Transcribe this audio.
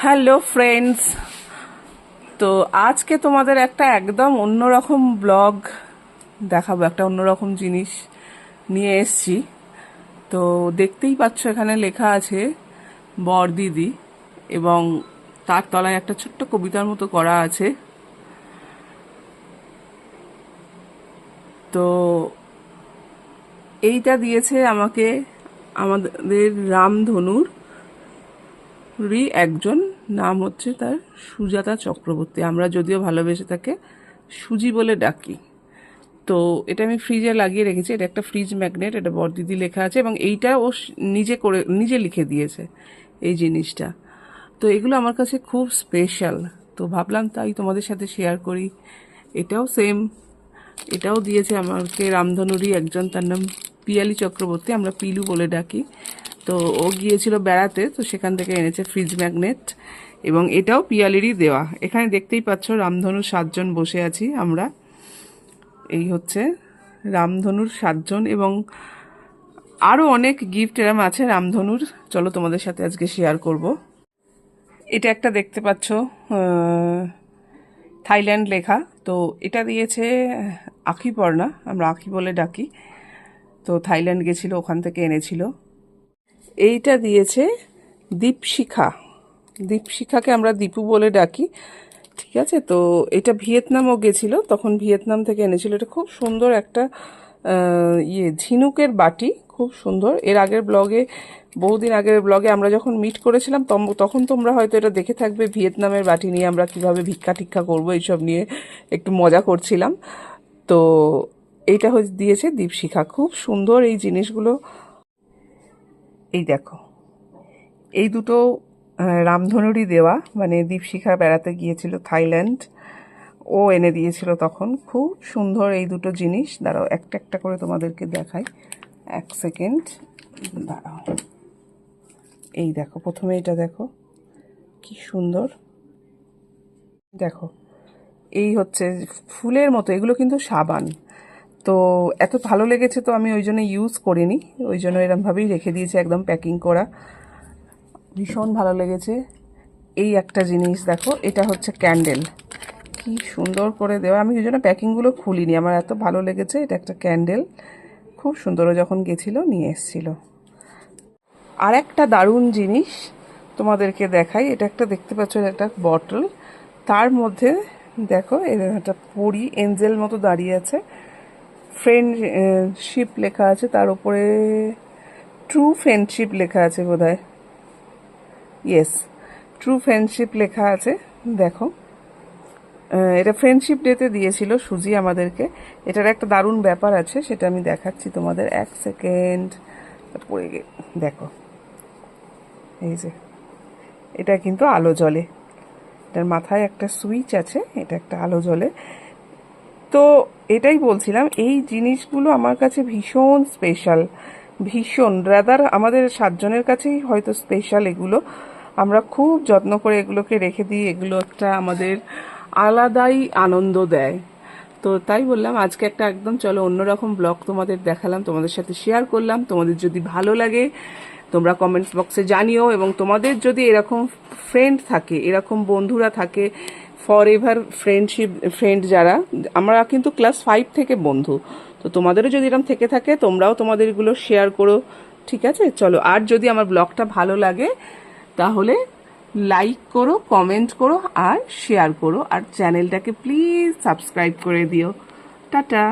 Hello friends, তো আজকে তোমাদের একটা একদম অন্যরকম ব্লগ দেখাবো। একটা অন্যরকম জিনিস নিয়ে এসছি। তো দেখতেই পাচ্ছ এখানে লেখা আছে বরদিদি, এবং তার তলায় একটা ছোট্ট কবিতার মতো করা আছে। তো এইটা দিয়েছে আমাকে আমাদের রামধনুর একজন, নাম হচ্ছে তার সুজাতা চক্রবর্তী। আমরা যদিও ভালোবেসে তাকে সুজি বলে ডাকি। তো এটা আমি ফ্রিজে লাগিয়ে রেখেছি। এটা একটা ফ্রিজ ম্যাগনেট, এটা বরদিদি লেখা আছে, এবং এইটা ও নিজে লিখে দিয়েছে এই জিনিসটা। তো এগুলো আমার কাছে খুব স্পেশাল, তো ভাবলাম তাই তোমাদের সাথে শেয়ার করি। এটাও সেম, এটাও দিয়েছে আমাকে রামধনুরই একজন, তার নাম পিয়ালি চক্রবর্তী, আমরা পিলু বলে ডাকি। তো ও গিয়েছিল বেড়াতে, তো সেখান থেকে এনেছে ফ্রিজ ম্যাগনেট, এবং এটাও পিয়ালিরই দেওয়া। এখানে দেখতেই পাচ্ছ রামধনুর 7 জন বসে আছি আমরা। এই হচ্ছে রামধনুর 7 জন, এবং আরও অনেক গিফট এরম আছে রামধনুর। চলো তোমাদের সাথে আজকে শেয়ার করব। এটা একটা দেখতে পাচ্ছ থাইল্যান্ড লেখা। তো এটা দিয়েছে আখিপর্ণা, আমরা আখি বলে ডাকি। তো থাইল্যান্ড গেছিল, ওখান থেকে এনেছিল। এইটা দিয়েছে দীপশিখা, দীপশিখাকে আমরা দীপু বলে ডাকি। ঠিক আছে, তো এটা ভিয়েতনামও গেছিল, তখন ভিয়েতনাম থেকে এনেছিল। এটা খুব সুন্দর একটা ঝিনুকের বাটি, খুব সুন্দর। এর আগের ব্লগে, বহুদিন আগের ব্লগে আমরা যখন মিট করেছিলাম, তখন তোমরা হয়তো এটা দেখে থাকবে। ভিয়েতনামের বাটি নিয়ে আমরা কিভাবে ভিক্ষা টিক্ষা করবো এইসব নিয়ে একটু মজা করছিলাম। তো এইটা দিয়েছে দীপশিখা, খুব সুন্দর এই জিনিসগুলো। এই দেখো, এই দুটো রামধনুরই দেওয়া, মানে দীপশিখা বেড়াতে গিয়েছিল থাইল্যান্ড, ও এনে দিয়েছিল তখন। খুব সুন্দর এই দুটো জিনিস। দাঁড়াও একটা একটা করে তোমাদেরকে দেখাই, 1 সেকেন্ড দাঁড়াও। এই দেখো, প্রথমে এটা দেখো কি সুন্দর, দেখো এই হচ্ছে ফুলের মতো, এগুলো কিন্তু সাবান। তো এত ভালো লেগেছে, তো আমি ওই জন্য ইউজ করিনি, ওই জন্য এরমভাবেই রেখে দিয়েছি, একদম প্যাকিং করা। ভীষণ ভালো লেগেছে। এই একটা জিনিস দেখো, এটা হচ্ছে ক্যান্ডেল, কি সুন্দর করে দেওয়া। আমি ওই জন্য প্যাকিংগুলো খুলিনি, আমার এত ভালো লেগেছে। এটা একটা ক্যান্ডেল, খুব সুন্দর, যখন গেছিলো নিয়ে এসেছিলো। আর একটা দারুণ জিনিস তোমাদেরকে দেখাই। এটা একটা দেখতে পাচ্ছ, একটা বটল, তার মধ্যে দেখো এরকম একটা পরি এঞ্জেল মতো দাঁড়িয়ে আছে, ফ্রেন্ডশিপ লেখা আছে তার উপরে, ট্রু ফ্রেন্ডশিপ লেখা আছে বোধহয়, ইয়েস, ট্রু ফ্রেন্ডশিপ লেখা আছে। দেখো, এটা ফ্রেন্ডশিপ ডেতে দিয়েছিল সুজি আমাদেরকে। এটার একটা দারুণ ব্যাপার আছে, সেটা আমি দেখাচ্ছি তোমাদের, 1 সেকেন্ড। পড়ে দেখো, এই যে এটা কিন্তু আলো জ্বলে, এটার মাথায় একটা সুইচ আছে, এটা একটা আলো জ্বলে। তো এটাই বলছিলাম, এই জিনিসগুলো আমার কাছে ভীষণ স্পেশাল, ভীষণ রাদার আমাদের 7 জনের কাছেই হয়তো স্পেশাল এগুলো। আমরা খুব যত্ন করে এগুলোকে রেখে দিই, এগুলো একটা আমাদের আলাদাই আনন্দ দেয়। তো তাই বললাম আজকে একটা একদম চলো অন্যরকম ব্লগ তোমাদের দেখালাম, তোমাদের সাথে শেয়ার করলাম। তোমাদের যদি ভালো লাগে তোমরা কমেন্টস বক্সে জানিও, এবং তোমাদের যদি এরকম ফ্রেন্ড থাকে, এরকম বন্ধুরা থাকে, ফর এভার ফ্রেন্ড যারা, আমরা কিন্তু ক্লাস 5 থেকে বন্ধু, তো তোমাদেরও যদি এরকম থেকে থাকে তোমরাও তোমাদের এগুলো শেয়ার করো। ঠিক আছে, চলো। আর যদি আমার ব্লগটা ভালো লাগে তাহলে লাইক করো, কমেন্ট করো, আর শেয়ার করো, আর চ্যানেলটাকে প্লিজ সাবস্ক্রাইব করে দিও। টাটা।